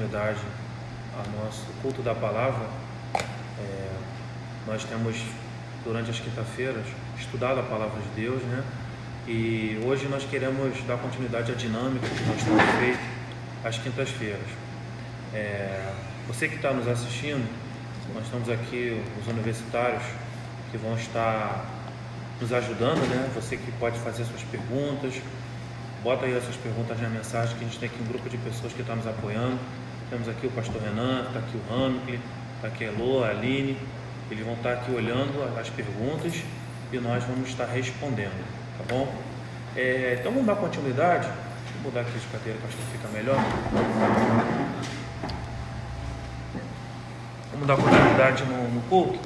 continuidade ao nosso culto da palavra. Nós temos, durante as quinta-feiras, estudado a palavra de Deus, né? E hoje nós queremos dar continuidade à dinâmica que nós temos feito às quintas-feiras. Você que está nos assistindo, nós estamos aqui, os universitários, que vão estar nos ajudando, né? Você que pode fazer suas perguntas, bota aí as suas perguntas na mensagem, que a gente tem aqui um grupo de pessoas que está nos apoiando. Temos aqui o pastor Renan, está aqui o Ramcle, está aqui a Elô, a Aline. Eles vão estar aqui olhando as perguntas e nós vamos estar respondendo, tá bom? Então vamos dar continuidade. Deixa eu mudar aqui de cadeira que acho que fica melhor. Vamos dar continuidade no culto.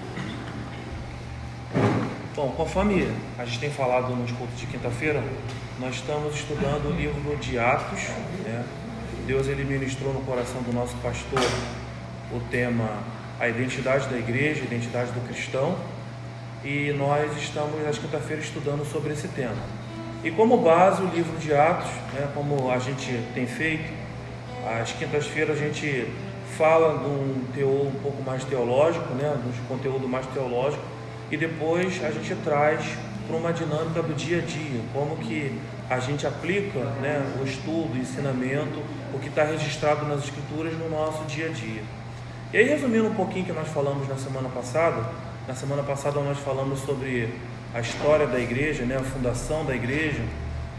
Bom, conforme a gente tem falado nos cultos de quinta-feira, nós estamos estudando o livro de Atos, né? Deus ele ministrou no coração do nosso pastor o tema a identidade da igreja, a identidade do cristão, e nós estamos nas quinta-feiras estudando sobre esse tema. E como base o livro de Atos, né, como a gente tem feito, às quintas-feiras a gente fala de um teor um pouco mais teológico, né, de um conteúdo mais teológico, e depois a gente traz para uma dinâmica do dia a dia, como que a gente aplica, né, o estudo, o ensinamento, o que está registrado nas escrituras no nosso dia a dia. E aí, resumindo um pouquinho o que nós falamos na semana passada nós falamos sobre a história da igreja, né, a fundação da igreja,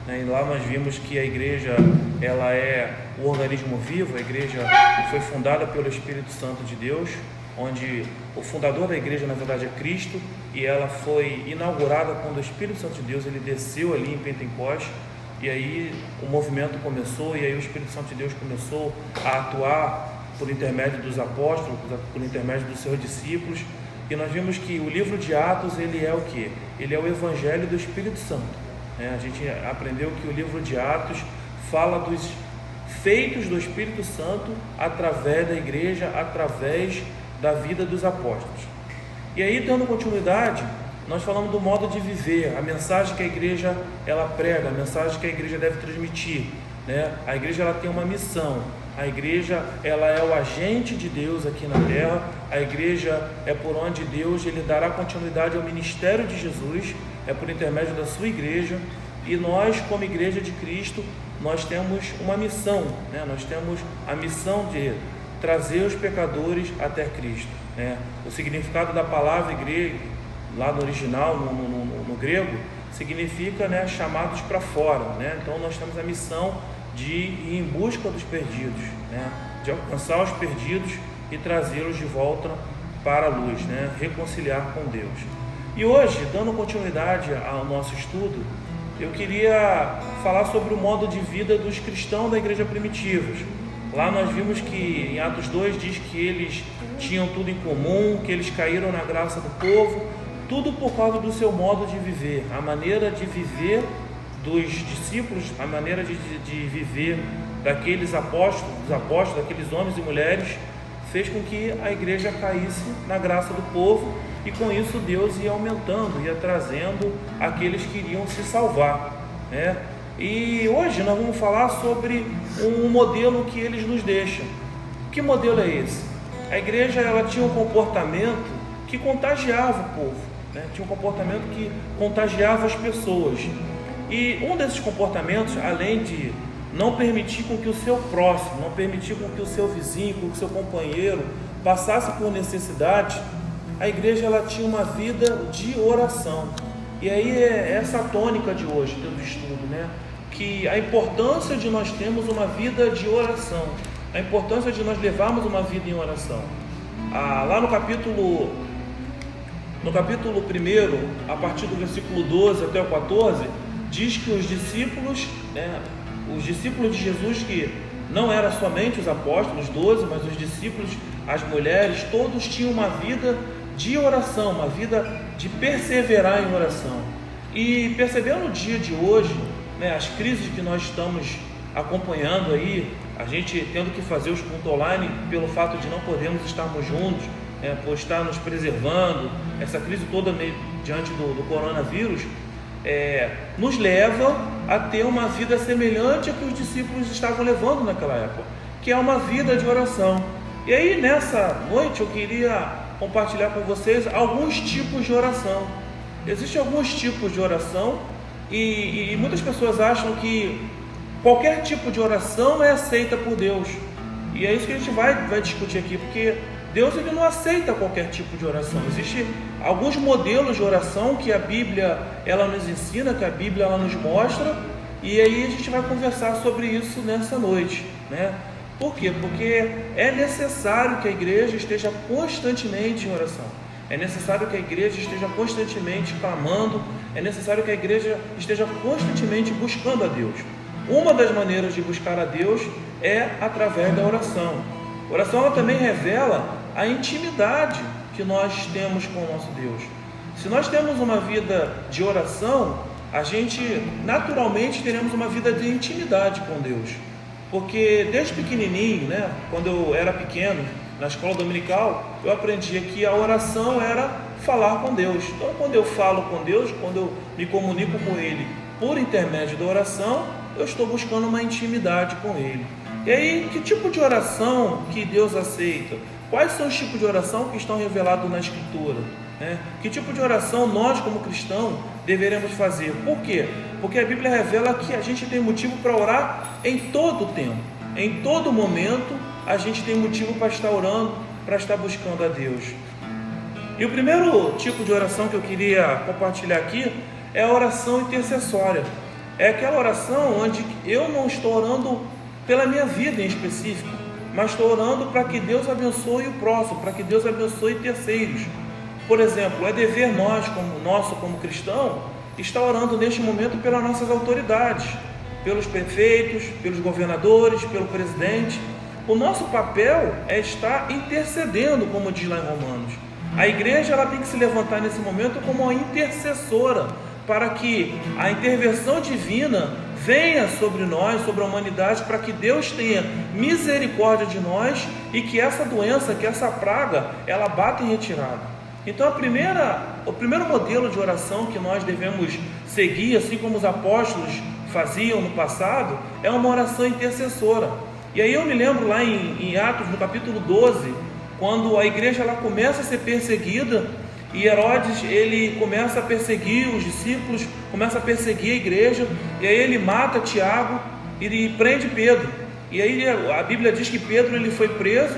né, e lá nós vimos que a igreja ela é o organismo vivo, a igreja foi fundada pelo Espírito Santo de Deus, onde o fundador da igreja na verdade é Cristo, e ela foi inaugurada quando o Espírito Santo de Deus ele desceu ali em Pentecostes, e aí o movimento começou, e aí o Espírito Santo de Deus começou a atuar por intermédio dos apóstolos, por intermédio dos seus discípulos, e nós vimos que o livro de Atos ele é o quê? Ele é o Evangelho do Espírito Santo, né? A gente aprendeu que o livro de Atos fala dos feitos do Espírito Santo através da igreja, através da vida dos apóstolos. E aí, dando continuidade, nós falamos do modo de viver, a mensagem que a igreja ela prega, a mensagem que a igreja deve transmitir, né? A igreja ela tem uma missão. A igreja ela é o agente de Deus aqui na terra. A igreja é por onde Deus ele dará continuidade ao ministério de Jesus, é por intermédio da sua igreja. E nós, como igreja de Cristo, nós temos uma missão, né? Nós temos a missão de trazer os pecadores até Cristo, né? O significado da palavra igreja, lá no original, no grego, significa, né, chamados para fora, né? Então nós temos a missão de ir em busca dos perdidos, né? De alcançar os perdidos e trazê-los de volta para a luz, né? Reconciliar com Deus. E hoje, dando continuidade ao nosso estudo, eu queria falar sobre o modo de vida dos cristãos da igreja primitiva. Lá nós vimos que em Atos 2 diz que eles tinham tudo em comum, que eles caíram na graça do povo, tudo por causa do seu modo de viver, a maneira de viver dos discípulos, a maneira de viver daqueles apóstolos, daqueles homens e mulheres, fez com que a igreja caísse na graça do povo, e com isso Deus ia aumentando, ia trazendo aqueles que iriam se salvar, né? E hoje nós vamos falar sobre um modelo que eles nos deixam. Que modelo é esse? A igreja ela tinha um comportamento que contagiava o povo, né? Tinha um comportamento que contagiava as pessoas. E um desses comportamentos, além de não permitir com que o seu próximo, não permitir com que o seu vizinho, com que o seu companheiro passasse por necessidade, a igreja ela tinha uma vida de oração. E aí é essa a tônica de hoje, do estudo, né? Que a importância de nós termos uma vida de oração, a importância de nós levarmos uma vida em oração. Lá no capítulo 1, a partir do versículo 12 até o 14, diz que os discípulos, né, os discípulos de Jesus, que não eram somente os apóstolos, 12, mas os discípulos, as mulheres, todos tinham uma vida de oração, uma vida de perseverar em oração. E percebendo no dia de hoje, né, as crises que nós estamos acompanhando aí, a gente tendo que fazer os cultos online pelo fato de não podermos estarmos juntos, por estar nos preservando, essa crise toda diante do coronavírus, nos leva a ter uma vida semelhante a que os discípulos estavam levando naquela época, que é uma vida de oração. E aí nessa noite eu queria compartilhar com vocês alguns tipos de oração. Existem alguns tipos de oração e muitas pessoas acham que qualquer tipo de oração é aceita por Deus. E é isso que a gente vai discutir aqui, porque Deus ele não aceita qualquer tipo de oração. Existem alguns modelos de oração que a Bíblia ela nos ensina, que a Bíblia ela nos mostra, e aí a gente vai conversar sobre isso nessa noite, né? Por quê? Porque é necessário que a igreja esteja constantemente em oração. É necessário que a igreja esteja constantemente clamando. É necessário que a igreja esteja constantemente buscando a Deus. Uma das maneiras de buscar a Deus é através da oração. A oração ela também revela a intimidade que nós temos com o nosso Deus. Se nós temos uma vida de oração, a gente naturalmente teremos uma vida de intimidade com Deus. Porque desde pequenininho, né, quando eu era pequeno, na escola dominical, eu aprendia que a oração era falar com Deus. Então, quando eu falo com Deus, quando eu me comunico com Ele por intermédio da oração, eu estou buscando uma intimidade com Ele. E aí, que tipo de oração que Deus aceita? Quais são os tipos de oração que estão revelados na Escritura? Que tipo de oração nós, como cristãos, deveremos fazer? Por quê? Porque a Bíblia revela que a gente tem motivo para orar em todo o tempo. Em todo momento, a gente tem motivo para estar orando, para estar buscando a Deus. E o primeiro tipo de oração que eu queria compartilhar aqui é a oração intercessória. É aquela oração onde eu não estou orando pela minha vida em específico, mas estou orando para que Deus abençoe o próximo, para que Deus abençoe terceiros. Por exemplo, é dever nosso como cristão estar orando neste momento pelas nossas autoridades, pelos prefeitos, pelos governadores, pelo presidente. O nosso papel é estar intercedendo, como diz lá em Romanos. A igreja ela tem que se levantar nesse momento como uma intercessora, para que a intervenção divina venha sobre nós, sobre a humanidade, para que Deus tenha misericórdia de nós e que essa doença, que essa praga, ela bata em retirada. Então o primeiro modelo de oração que nós devemos seguir, assim como os apóstolos faziam no passado, é uma oração intercessora. E aí eu me lembro lá em Atos, no capítulo 12, quando a igreja ela começa a ser perseguida, e Herodes ele começa a perseguir os discípulos, começa a perseguir a igreja, e aí ele mata Tiago e prende Pedro. E aí a Bíblia diz que Pedro ele foi preso,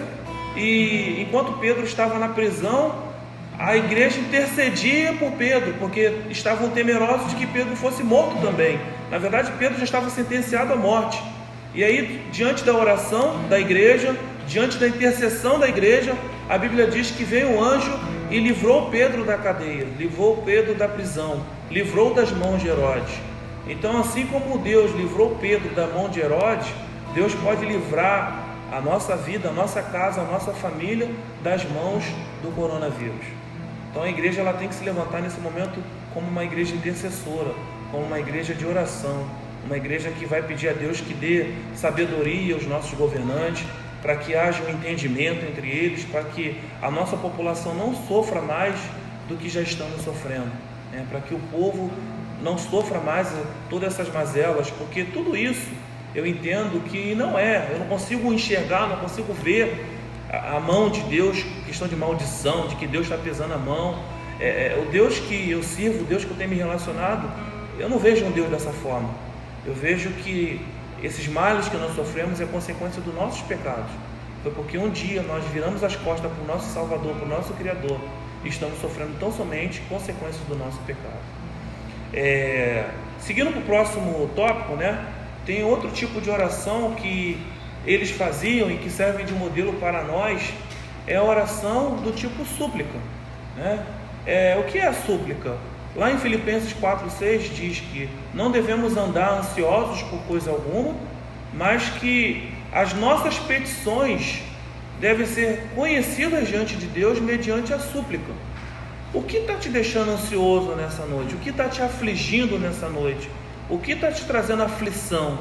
e enquanto Pedro estava na prisão, a igreja intercedia por Pedro, porque estavam temerosos de que Pedro fosse morto também. Na verdade, Pedro já estava sentenciado à morte. E aí, diante da oração da igreja, diante da intercessão da igreja, a Bíblia diz que veio um anjo e livrou Pedro da cadeia, livrou Pedro da prisão, livrou das mãos de Herodes. Então, assim como Deus livrou Pedro da mão de Herodes, Deus pode livrar a nossa vida, a nossa casa, a nossa família das mãos do coronavírus. Então a igreja ela tem que se levantar nesse momento como uma igreja intercessora, como uma igreja de oração, uma igreja que vai pedir a Deus que dê sabedoria aos nossos governantes, para que haja um entendimento entre eles, para que a nossa população não sofra mais do que já estamos sofrendo, para que o povo não sofra mais todas essas mazelas, porque tudo isso eu entendo que eu não consigo enxergar, não consigo ver a mão de Deus, questão de maldição, de que Deus está pesando a mão. O Deus que eu sirvo, o Deus que eu tenho me relacionado, eu não vejo um Deus dessa forma. Eu vejo que esses males que nós sofremos é consequência dos nossos pecados. Foi porque um dia nós viramos as costas para o nosso Salvador, para o nosso Criador, e estamos sofrendo tão somente consequências do nosso pecado. Seguindo para o próximo tópico, tem outro tipo de oração que eles faziam e que serve de modelo para nós, é a oração do tipo súplica. O que é a súplica? Lá em Filipenses 4,6 diz que não devemos andar ansiosos por coisa alguma, mas que as nossas petições devem ser conhecidas diante de Deus mediante a súplica. O que está te deixando ansioso nessa noite? O que está te afligindo nessa noite? O que está te trazendo aflição?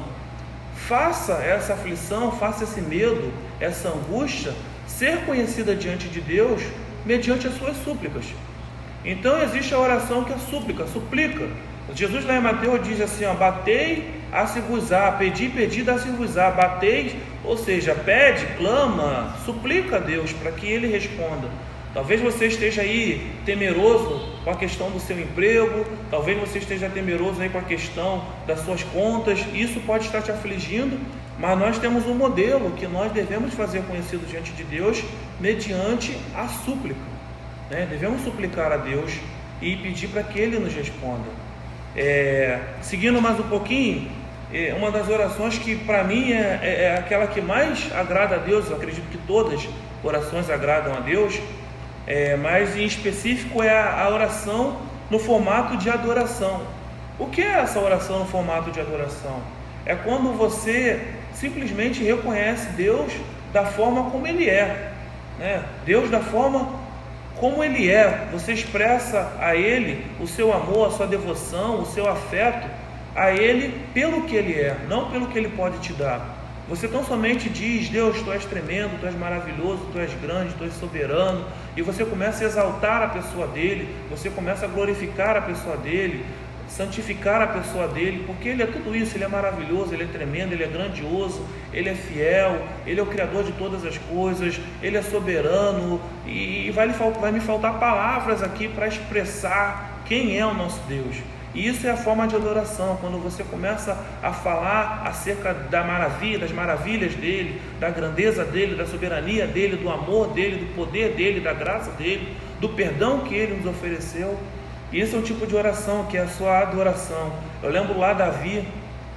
Faça essa aflição, faça esse medo, essa angústia ser conhecida diante de Deus mediante as suas súplicas. Então existe a oração que é súplica, suplica. Jesus lá em Mateus diz assim, ó, batei, a-se-vos-á, pedi, dá-se-vos-á, bateis, ou seja, pede, clama, suplica a Deus para que Ele responda. Talvez você esteja aí temeroso com a questão do seu emprego, talvez você esteja temeroso aí com a questão das suas contas, isso pode estar te afligindo, mas nós temos um modelo que nós devemos fazer conhecido diante de Deus mediante a súplica, né? Devemos suplicar a Deus e pedir para que Ele nos responda. Seguindo mais um pouquinho, uma das orações que para mim é aquela que mais agrada a Deus, eu acredito que todas as orações agradam a Deus, mas em específico é a oração no formato de adoração. O que é essa oração no formato de adoração? É quando você simplesmente reconhece Deus da forma como Ele é, né? Deus da forma como Ele é, você expressa a Ele o seu amor, a sua devoção, o seu afeto a Ele pelo que Ele é, não pelo que Ele pode te dar. Você tão somente diz, Deus, Tu és tremendo, Tu és maravilhoso, Tu és grande, Tu és soberano, e você começa a exaltar a pessoa dEle, você começa a glorificar a pessoa dEle, santificar a pessoa dEle, porque Ele é tudo isso, Ele é maravilhoso, Ele é tremendo, Ele é grandioso, Ele é fiel, Ele é o Criador de todas as coisas, Ele é soberano, e vai me faltar palavras aqui para expressar quem é o nosso Deus. E isso é a forma de adoração, quando você começa a falar acerca das maravilhas dEle, da grandeza dEle, da soberania dEle, do amor dEle, do poder dEle, da graça dEle, do perdão que Ele nos ofereceu. E esse é um tipo de oração, que é a sua adoração. Eu lembro lá Davi,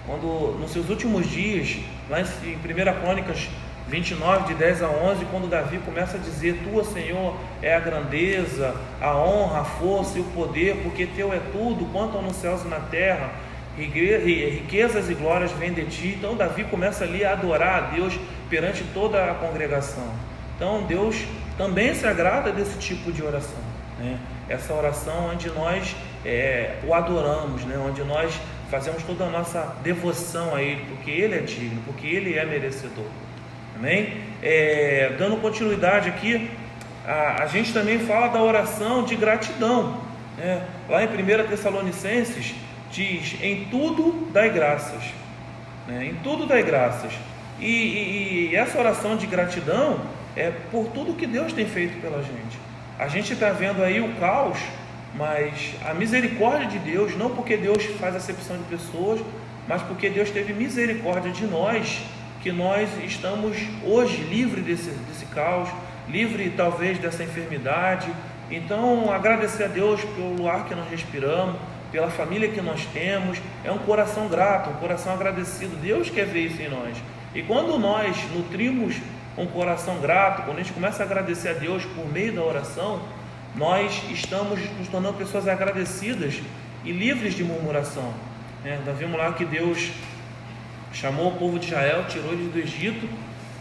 quando nos seus últimos dias, lá em 1 Crônicas 29, de 10 a 11, quando Davi começa a dizer, Tua, Senhor, é a grandeza, a honra, a força e o poder, porque Teu é tudo, quanto nos céus e na terra, riquezas e glórias vêm de Ti. Então Davi começa ali a adorar a Deus perante toda a congregação. Então Deus também se agrada desse tipo de oração, né? Essa oração onde nós o adoramos, né? Onde nós fazemos toda a nossa devoção a Ele, porque Ele é digno, porque Ele é merecedor. Amém? Dando continuidade aqui, a gente também fala da oração de gratidão, né? Lá em 1 Tessalonicenses diz, em tudo dai graças, né? Em tudo dai graças. E essa oração de gratidão é por tudo que Deus tem feito pela gente. A gente está vendo aí o caos, mas a misericórdia de Deus, não porque Deus faz acepção de pessoas, mas porque Deus teve misericórdia de nós, que nós estamos hoje livres desse caos, livre talvez dessa enfermidade. Então agradecer a Deus pelo ar que nós respiramos, pela família que nós temos, é um coração grato, um coração agradecido. Deus quer ver isso em nós, e quando nós nutrimos um coração grato, quando a gente começa a agradecer a Deus por meio da oração, nós estamos nos tornando pessoas agradecidas e livres de murmuração, né? Nós vimos lá que Deus chamou o povo de Israel, tirou eles do Egito,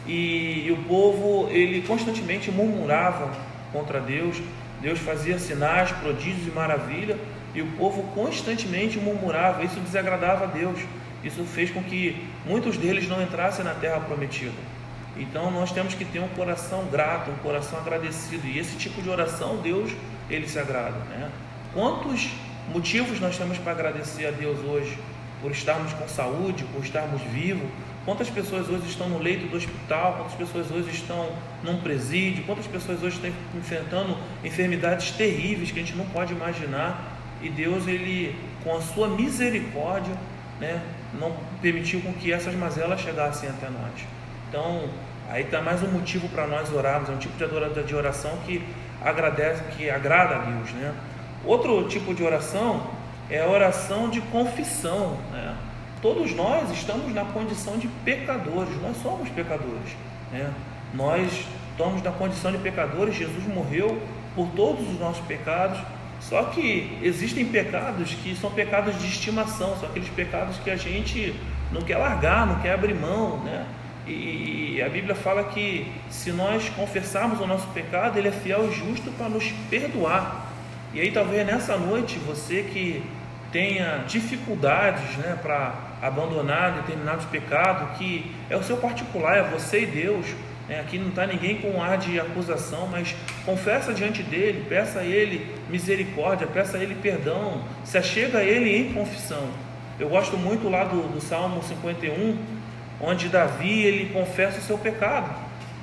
e o povo, ele constantemente murmurava contra Deus. Deus fazia sinais, prodígios e maravilha, e o povo constantemente murmurava. Isso desagradava a Deus, isso fez com que muitos deles não entrassem na terra prometida. Então nós temos que ter um coração grato, um coração agradecido, e esse tipo de oração Deus, Ele se agrada, né? Quantos motivos nós temos para agradecer a Deus hoje? Por estarmos com saúde, por estarmos vivos. Quantas pessoas hoje estão no leito do hospital, quantas pessoas hoje estão num presídio, quantas pessoas hoje estão enfrentando enfermidades terríveis que a gente não pode imaginar, e Deus, Ele, com a sua misericórdia, né, não permitiu com que essas mazelas chegassem até nós. Então, aí está mais um motivo para nós orarmos, é um tipo de oração que agrada a Deus, né? Outro tipo de oração é a oração de confissão, né? Todos nós estamos na condição de pecadores, nós somos pecadores, né? Nós estamos na condição de pecadores, Jesus morreu por todos os nossos pecados, só que existem pecados que são pecados de estimação, são aqueles pecados que a gente não quer largar, não quer abrir mão, né? E a Bíblia fala que se nós confessarmos o nosso pecado, Ele é fiel e justo para nos perdoar. E aí talvez nessa noite, você que tenha dificuldades, né, para abandonar determinados pecados, que é o seu particular, é você e Deus, Aqui não está ninguém com ar de acusação, mas confessa diante dele, peça a ele misericórdia, peça a ele perdão, se achega a ele em confissão. Eu gosto muito lá do Salmo 51, onde Davi ele confessa o seu pecado.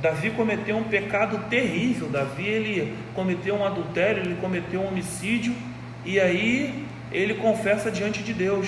Davi cometeu um pecado terrível. Davi ele cometeu um adultério, ele cometeu um homicídio, e aí ele confessa diante de Deus.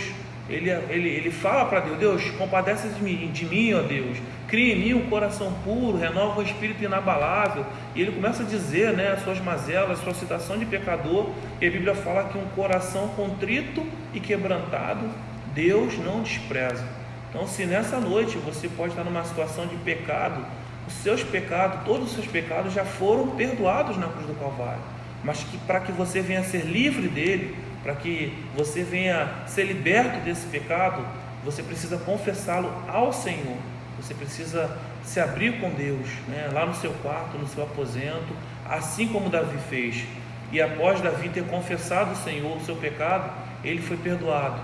Ele fala para Deus: Deus, compadece de mim, ó Deus, cria em mim um coração puro, renova um espírito inabalável. E ele começa a dizer, as suas mazelas, sua situação de pecador. E a Bíblia fala que um coração contrito e quebrantado Deus não despreza. Então, se nessa noite você pode estar numa situação de pecado, os seus pecados, todos os seus pecados já foram perdoados na cruz do Calvário, mas que para que você venha a ser livre dele, para que você venha ser liberto desse pecado, você precisa confessá-lo ao Senhor. Você precisa se abrir com Deus, lá no seu quarto, no seu aposento, assim como Davi fez. E após Davi ter confessado ao Senhor o seu pecado, ele foi perdoado.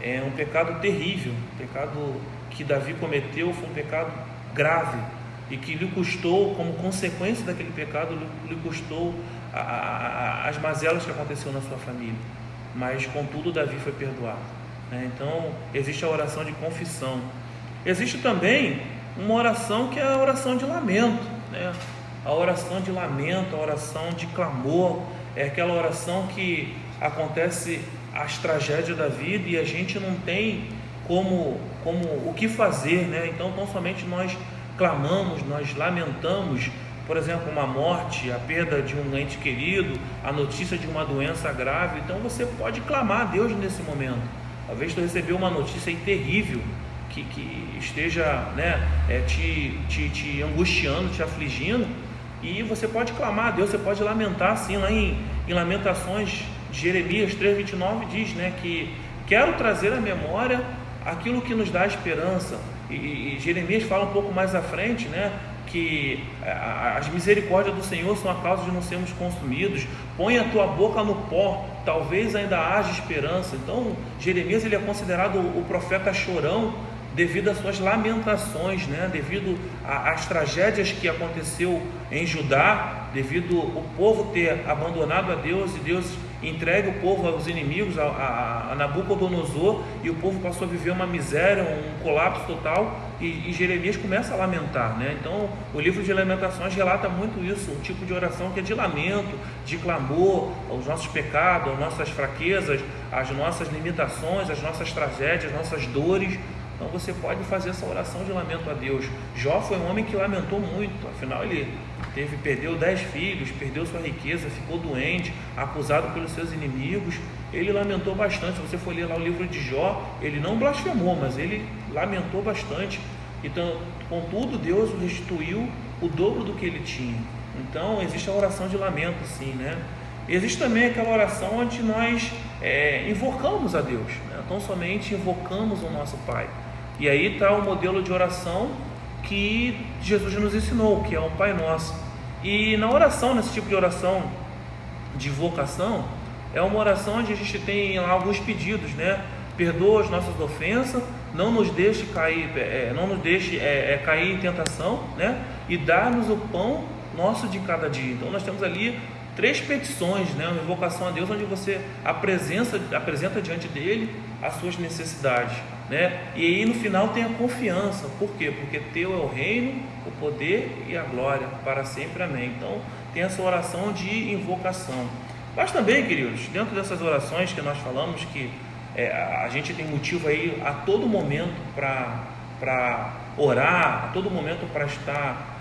É um pecado terrível, o pecado que Davi cometeu foi um pecado grave, e que lhe custou, como consequência daquele pecado, lhe custou as mazelas que aconteceu na sua família. Mas contudo Davi foi perdoado, Então existe a oração de confissão. Existe também uma oração que é a oração de lamento, A oração de lamento, a oração de clamor, é aquela oração que acontece as tragédias da vida e a gente não tem como o que fazer, Então tão somente nós clamamos, nós lamentamos, por exemplo, uma morte, a perda de um ente querido, a notícia de uma doença grave. Então você pode clamar a Deus nesse momento. Talvez tu recebeu uma notícia terrível que esteja te angustiando, te afligindo, e você pode clamar a Deus, você pode lamentar, assim, lá em Lamentações de Jeremias 3,29 diz, que quero trazer à memória aquilo que nos dá esperança. E Jeremias fala um pouco mais à frente, que as misericórdias do Senhor são a causa de não sermos consumidos. Põe a tua boca no pó, talvez ainda haja esperança. Então Jeremias ele é considerado o profeta chorão devido às suas lamentações, devido às tragédias que aconteceu em Judá, devido o povo ter abandonado a Deus e Deus entregue o povo aos inimigos, a Nabucodonosor, e o povo passou a viver uma miséria, um colapso total, e Jeremias começa a lamentar, Então o livro de Lamentações relata muito isso, um tipo de oração que é de lamento, de clamor aos nossos pecados, às nossas fraquezas, às nossas limitações, às nossas tragédias, às nossas dores. Então você pode fazer essa oração de lamento a Deus. Jó foi um homem que lamentou muito, afinal ele perdeu 10 filhos, perdeu sua riqueza, ficou doente, acusado pelos seus inimigos. Ele lamentou bastante. Se você for ler lá o livro de Jó, ele não blasfemou, mas ele lamentou bastante. Então, contudo, Deus o restituiu o dobro do que ele tinha. Então existe a oração de lamento, sim, Existe também aquela oração onde nós invocamos a Deus, Então somente invocamos o nosso Pai. E aí está o modelo de oração que Jesus nos ensinou, que é o Pai Nosso. E na oração, nesse tipo de oração de invocação, é uma oração onde a gente tem lá alguns pedidos, Perdoa as nossas ofensas, não nos deixe cair, cair em tentação, E dá-nos o pão nosso de cada dia. Então nós temos ali 3 petições, uma invocação a Deus, onde você apresenta diante dele as suas necessidades, E aí no final tem a confiança. Por quê? Porque teu é o reino, o poder e a glória para sempre, amém. Então tem essa oração de invocação. Mas também, queridos, dentro dessas orações que nós falamos, que a gente tem motivo aí a todo momento para orar, a todo momento para estar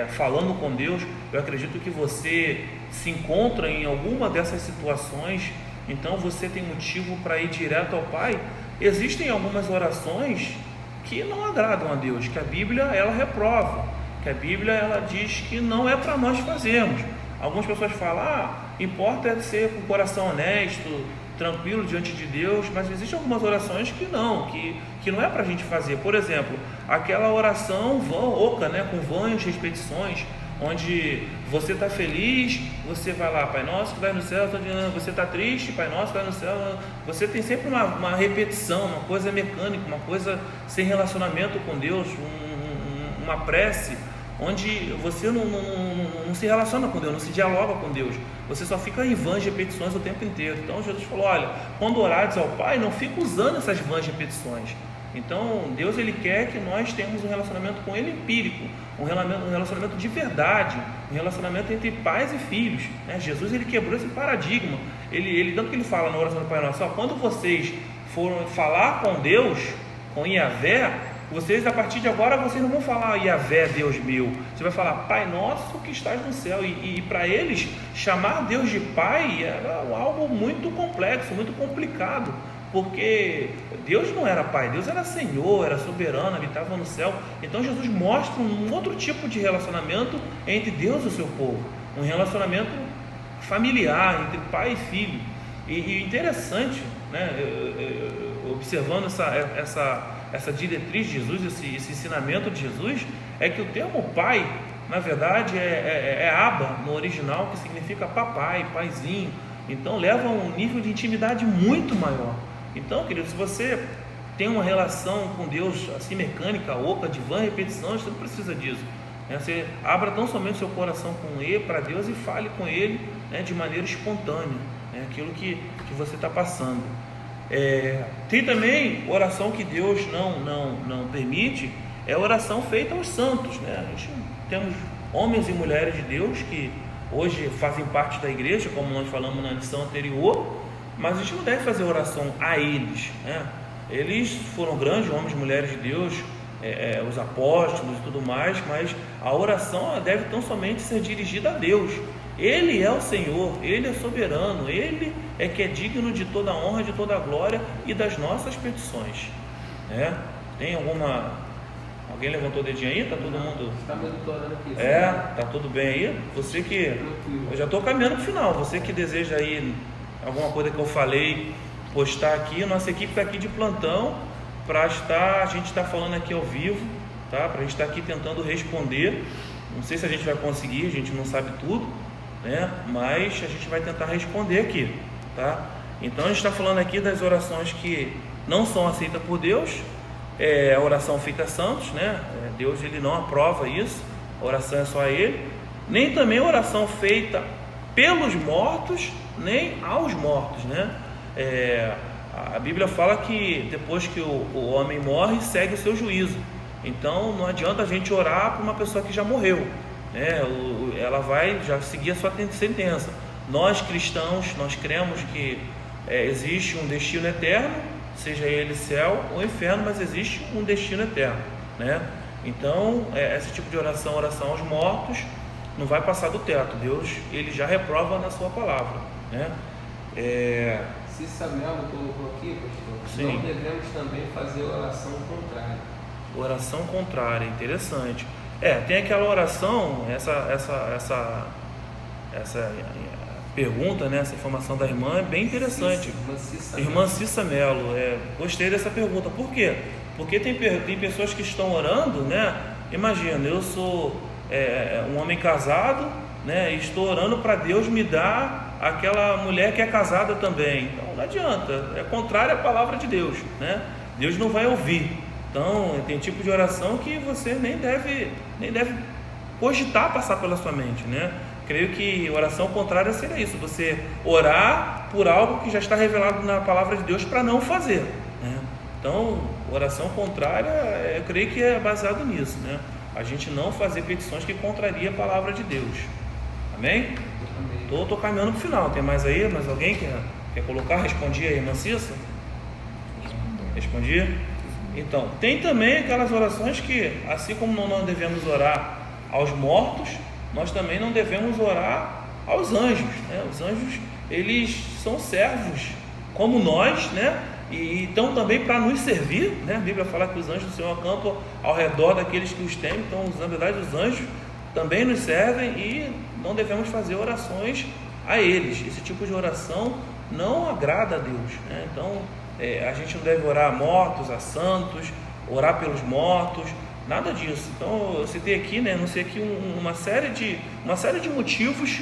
falando com Deus. Eu acredito que você se encontra em alguma dessas situações, então você tem motivo para ir direto ao Pai. Existem algumas orações que não agradam a Deus, que a Bíblia ela reprova, que a Bíblia ela diz que não é para nós fazermos. Algumas pessoas falam, importa é ser com o coração honesto, tranquilo diante de Deus, mas existem algumas orações que não é para a gente fazer. Por exemplo, aquela oração oca, com vãs repetições, onde você está feliz, você vai lá, Pai Nosso que vai no céu, você está triste, Pai Nosso que vai no céu. Você tem sempre uma repetição, uma coisa mecânica, uma coisa sem relacionamento com Deus, uma prece onde você não se relaciona com Deus, não se dialoga com Deus, você só fica em vãs repetições o tempo inteiro. Então Jesus falou: olha, quando orares ao Pai, não fica usando essas vãs repetições. Então Deus, Ele quer que nós tenhamos um relacionamento com Ele empírico, um relacionamento de verdade, um relacionamento entre pais e filhos, né? Jesus, Ele quebrou esse paradigma. Tanto que Ele fala na oração do Pai Nosso: quando vocês foram falar com Deus, com Yahvé, vocês, a partir de agora, vocês não vão falar Yahvé, Deus meu, você vai falar Pai Nosso que estás no céu. E para eles, chamar Deus de Pai era algo muito complexo, muito complicado, porque Deus não era Pai, Deus era Senhor, era soberano, habitava no céu. Então Jesus mostra um outro tipo de relacionamento entre Deus e o seu povo, um relacionamento familiar, entre pai e filho. E interessante, né, observando essa diretriz de Jesus, esse ensinamento de Jesus, é que o termo pai, na verdade, é Abba no original, que significa papai, paizinho. Então leva a um nível de intimidade muito maior. Então, querido, se você tem uma relação com Deus assim mecânica, oca, de vã repetição, você não precisa disso, né? Você abra tão somente seu coração com Ele, para Deus, e fale com Ele, né, de maneira espontânea, né, aquilo que você está passando. Tem também oração que Deus não permite, é a oração feita aos santos, né? A gente temos homens e mulheres de Deus que hoje fazem parte da igreja, como nós falamos na lição anterior, mas a gente não deve fazer oração a eles, né? Eles foram grandes homens e mulheres de Deus, os apóstolos e tudo mais, mas a oração deve tão somente ser dirigida a Deus. Ele é o Senhor, Ele é soberano, Ele é que é digno de toda a honra, de toda a glória e das nossas petições, né? Tem alguma... Alguém levantou o dedinho aí? Está todo mundo... Está monitorando aqui. Está tudo bem aí? Você que... Eu já estou caminhando para o final. Você que deseja aí alguma coisa que eu falei, postar aqui, nossa equipe está aqui de plantão para a gente está falando aqui ao vivo, tá? Para a gente estar aqui tentando responder. Não sei se a gente vai conseguir, a gente não sabe tudo, né? Mas a gente vai tentar responder aqui, tá? Então a gente está falando aqui das orações que não são aceitas por Deus, a oração feita a santos, né? Deus, Ele não aprova isso, a oração é só a Ele. Nem também a oração feita pelos mortos, nem aos mortos, né? A Bíblia fala que depois que o homem morre, segue o seu juízo. Então não adianta a gente orar para uma pessoa que já morreu, né? Ela vai já seguir a sua sentença. Nós cristãos, nós cremos que existe um destino eterno, seja ele céu ou inferno, mas existe um destino eterno, né? Então esse tipo de oração aos mortos, não vai passar do teto. Deus, Ele já reprova na sua palavra, né? Se Samuel colocou aqui, pastor, sim, não devemos também fazer oração contrária. Oração contrária, interessante. Tem aquela oração, essa pergunta, né? Essa informação da irmã é bem interessante. Irmã Cissa Melo, gostei dessa pergunta. Por quê? Porque tem pessoas que estão orando, né? Imagina, eu sou um homem casado, né? E estou orando para Deus me dar aquela mulher que é casada também. Então não adianta, é contrário à palavra de Deus, né? Deus não vai ouvir. Então tem tipo de oração que você nem deve cogitar passar pela sua mente, né? Creio que oração contrária seria isso, você orar por algo que já está revelado na palavra de Deus para não fazer, né? Então oração contrária, eu creio que é baseado nisso, né? A gente não fazer petições que contraria a palavra de Deus. Amém? Estou caminhando para o final. Tem mais aí? Mais alguém quer colocar? Respondi aí, irmã Cissa? Respondi? Então, tem também aquelas orações que, assim como nós devemos orar aos mortos, nós também não devemos orar aos anjos, né? Os anjos, eles são servos como nós, né? E estão também para nos servir, né? A Bíblia fala que os anjos do Senhor acampam ao redor daqueles que os temem. Então, na verdade, os anjos também nos servem e não devemos fazer orações a eles. Esse tipo de oração não agrada a Deus, né? Então a gente não deve orar a mortos, a santos, orar pelos mortos, nada disso. Então eu citei aqui, né? Não sei aqui uma série de motivos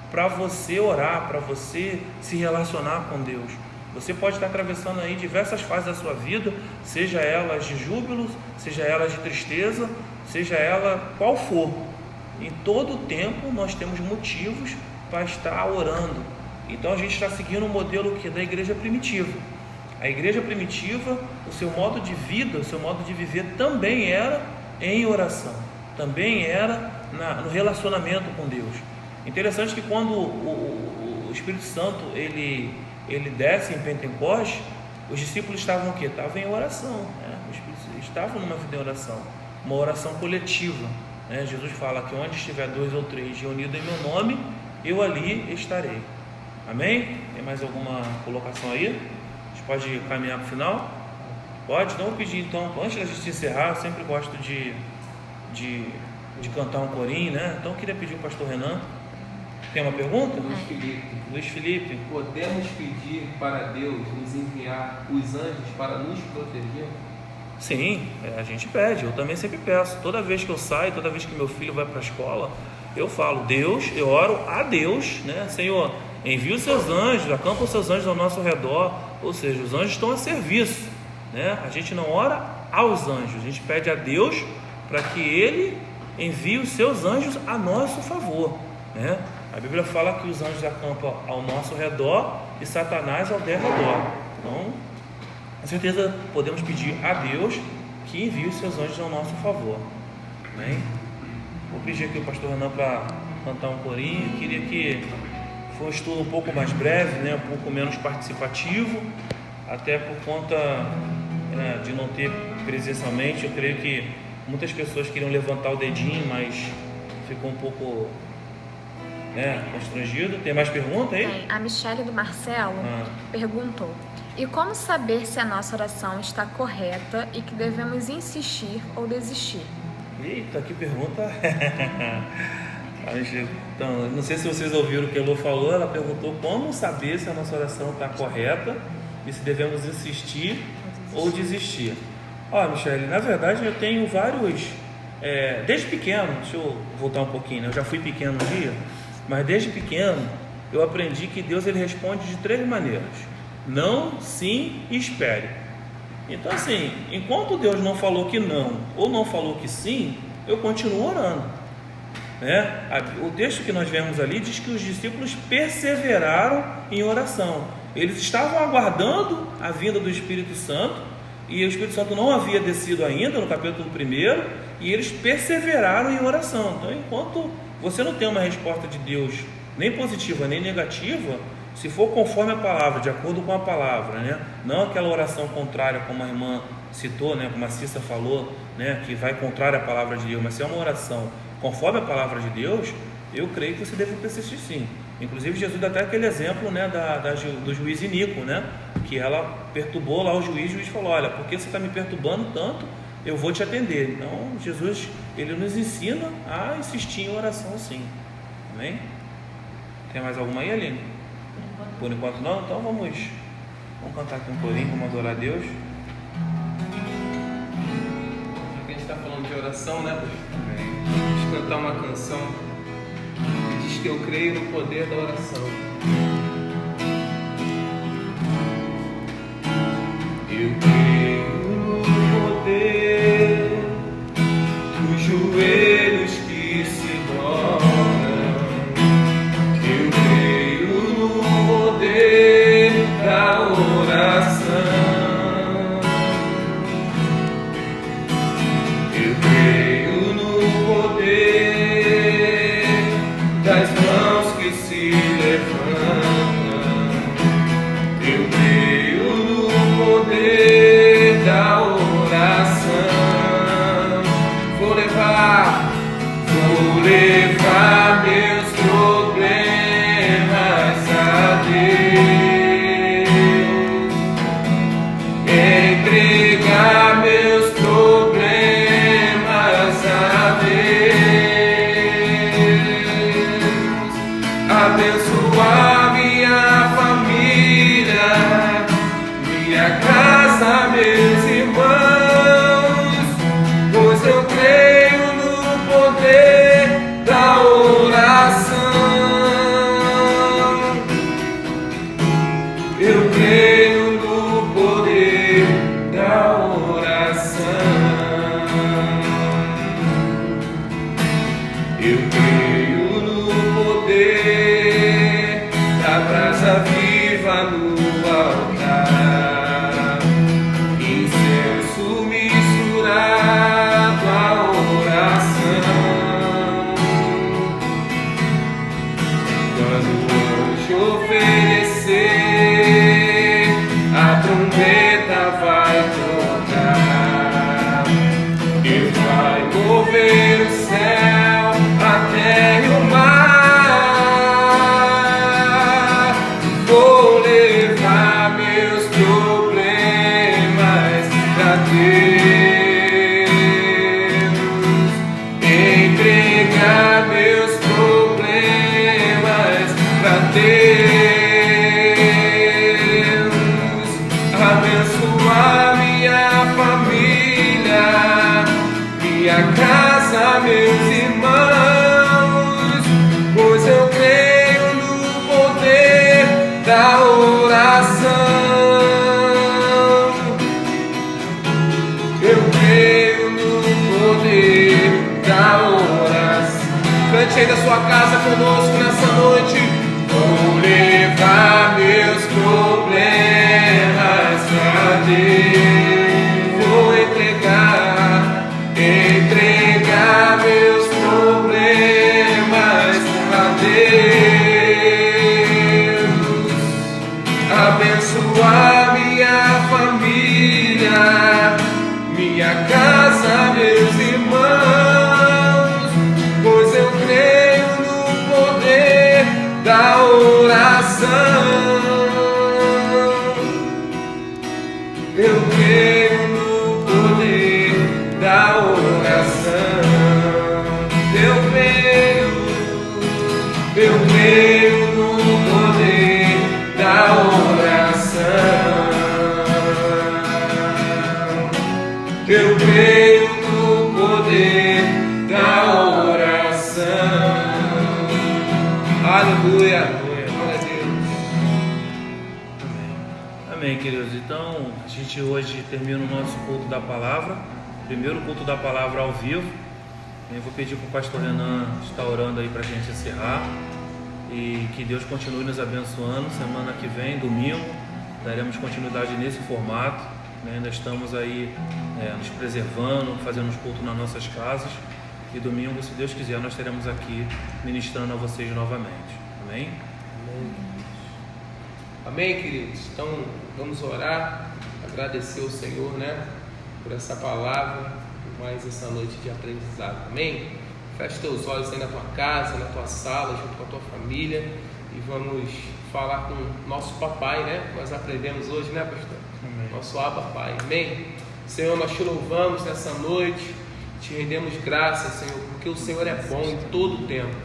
para você orar, para você se relacionar com Deus. Você pode estar atravessando aí diversas fases da sua vida, seja elas de júbilo, seja elas de tristeza, seja ela qual for. Em todo tempo nós temos motivos para estar orando. Então a gente está seguindo o modelo da igreja primitiva. A igreja primitiva, o seu modo de vida, o seu modo de viver também era em oração, também era no relacionamento com Deus. Interessante que quando o Espírito Santo ele desce em Pentecostes, os discípulos estavam o quê? Estavam em oração, né? Estavam numa vida de oração, uma oração coletiva, né? Jesus fala que onde estiver 2 ou 3 reunidos em meu nome, eu ali estarei. Amém? Tem mais alguma colocação aí? A gente pode caminhar para o final? Pode? Então eu vou pedir então, antes da gente encerrar, eu sempre gosto de cantar um corinho, né? Então eu queria pedir ao pastor Renan. Tem uma pergunta? Luiz Felipe. Podemos pedir para Deus nos enviar os anjos para nos proteger? Sim, a gente pede, eu também sempre peço. Toda vez que eu saio, toda vez que meu filho vai para a escola, eu falo, Deus, eu oro a Deus, né? Senhor, envia os seus anjos, acampa os seus anjos ao nosso redor. Ou seja, os anjos estão a serviço, né? A gente não ora aos anjos, a gente pede a Deus para que Ele envie os seus anjos a nosso favor, né? A Bíblia fala que os anjos acampam ao nosso redor e Satanás ao derredor. Então, com certeza podemos pedir a Deus que envie os seus anjos ao nosso favor. Amém? Vou pedir aqui o pastor Renan para cantar um corinho. Eu queria que fosse um estudo um pouco mais breve, né? Um pouco menos participativo, até por conta de não ter presencialmente. Eu creio que muitas pessoas queriam levantar o dedinho, mas ficou um pouco constrangido. Tem mais pergunta aí? Tem. A Michele do Marcelo perguntou: e como saber se a nossa oração está correta e que devemos insistir ou desistir? Eita, que pergunta! Então, não sei se vocês ouviram o que a Elô falou. Ela perguntou como saber se a nossa oração está correta e se devemos insistir ou desistir. Michele, na verdade eu tenho vários, desde pequeno, deixa eu voltar um pouquinho, né? Eu já fui pequeno um dia, mas desde pequeno eu aprendi que Deus ele responde de 3 maneiras: não, sim e espere. Então assim, enquanto Deus não falou que não ou não falou que sim, eu continuo orando, né? O texto que nós vemos ali diz que os discípulos perseveraram em oração. Eles estavam aguardando a vinda do Espírito Santo e o Espírito Santo não havia descido ainda, no capítulo 1, e eles perseveraram em oração. Então, enquanto você não tem uma resposta de Deus nem positiva nem negativa, se for conforme a palavra, de acordo com a palavra, né? Não aquela oração contrária, como a irmã citou, né? Como a Cissa falou, né? Que vai contrária à palavra de Deus, mas se é uma oração conforme a palavra de Deus, eu creio que você deve persistir sim. Inclusive Jesus dá até aquele exemplo, né? Do juiz Inico, né? Que ela perturbou lá o juiz falou: olha, porque você está me perturbando tanto, eu vou te atender. Então Jesus, ele nos ensina a insistir em oração sim. Amém? Tem mais alguma aí, Aline? Por enquanto não? Então vamos cantar aqui um corinho, vamos adorar a Deus. Já que a gente está falando de oração, né? Vamos cantar uma canção que diz que eu creio no poder da oração. Eu creio no poder dos joelhos que se dobram. Eu creio no poder da oração. Eu creio no poder das mãos que se levantam. Eu creio no poder da oração. Vou levar meus problemas a Deus, entregar meus problemas a Deus, abençoar minha família, minha casa, meus irmãos, pois eu creio no poder da oração. Eu creio vou entregar meus problemas a Deus, abençoar minha família, minha casa, meus irmãos, pois eu creio no poder da oração. Eu creio no poder da oração. Eu creio no poder da oração. Eu creio no poder da oração. Aleluia. Glória a Deus. Amém, queridos. Então, a gente hoje termina o nosso culto da palavra, primeiro culto da palavra ao vivo. Eu vou pedir para o pastor Renan estar orando aí para a gente encerrar e que Deus continue nos abençoando. Semana que vem, domingo, daremos continuidade nesse formato, né? Ainda estamos aí nos preservando, fazendo os cultos nas nossas casas, e domingo, se Deus quiser, nós estaremos aqui ministrando a vocês novamente. Amém? Amém, queridos? Então, vamos orar, agradecer ao Senhor, né, por essa palavra, por mais essa noite de aprendizado. Amém? Feche teus olhos aí na tua casa, na tua sala, junto com a tua família, e vamos falar com o nosso papai, né? Nós aprendemos hoje, né, pastor? Amém. Nosso Abba Pai. Amém? Senhor, nós te louvamos nessa noite, te rendemos graças, Senhor, porque o Senhor é bom em todo o tempo.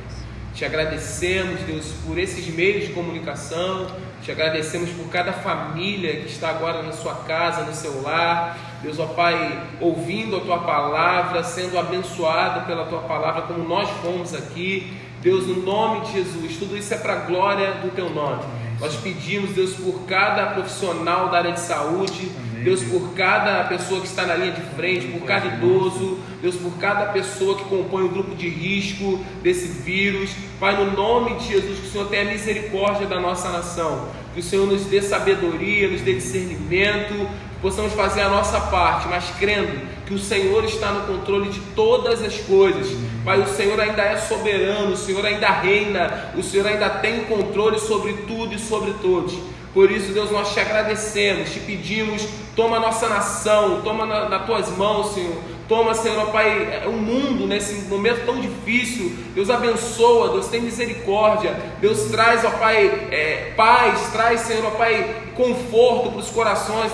Te agradecemos, Deus, por esses meios de comunicação. Te agradecemos por cada família que está agora na sua casa, no seu lar. Deus, ó Pai, ouvindo a Tua palavra, sendo abençoado pela Tua palavra, como nós fomos aqui. Deus, no nome de Jesus, tudo isso é para a glória do Teu nome. Nós pedimos, Deus, por cada profissional da área de saúde. Deus, por cada pessoa que está na linha de frente, por cada idoso, Deus, por cada pessoa que compõe o grupo de risco desse vírus. Pai, no nome de Jesus, que o Senhor tenha misericórdia da nossa nação, que o Senhor nos dê sabedoria, nos dê discernimento, que possamos fazer a nossa parte, mas crendo que o Senhor está no controle de todas as coisas. Pai, o Senhor ainda é soberano, o Senhor ainda reina, o Senhor ainda tem o controle sobre tudo e sobre todos. Por isso, Deus, nós te agradecemos, te pedimos, toma a nossa nação, toma nas tuas mãos, Senhor. Toma, Senhor, ó Pai, o mundo nesse momento tão difícil. Deus abençoa, Deus tem misericórdia. Deus traz, ó Pai, paz, traz, Senhor, ó Pai, conforto para os corações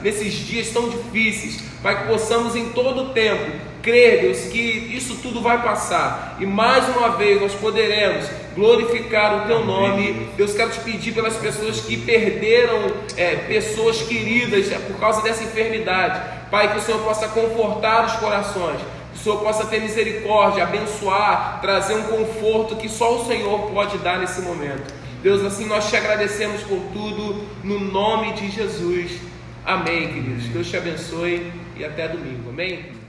nesses dias tão difíceis. Pai, que possamos em todo o tempo crer, Deus, que isso tudo vai passar. E mais uma vez nós poderemos glorificar o Teu nome. Deus, quero te pedir pelas pessoas que perderam pessoas queridas por causa dessa enfermidade. Pai, que o Senhor possa confortar os corações, que o Senhor possa ter misericórdia, abençoar, trazer um conforto que só o Senhor pode dar nesse momento. Deus, assim nós te agradecemos por tudo, no nome de Jesus. Amém, queridos. Deus te abençoe e até domingo. Amém?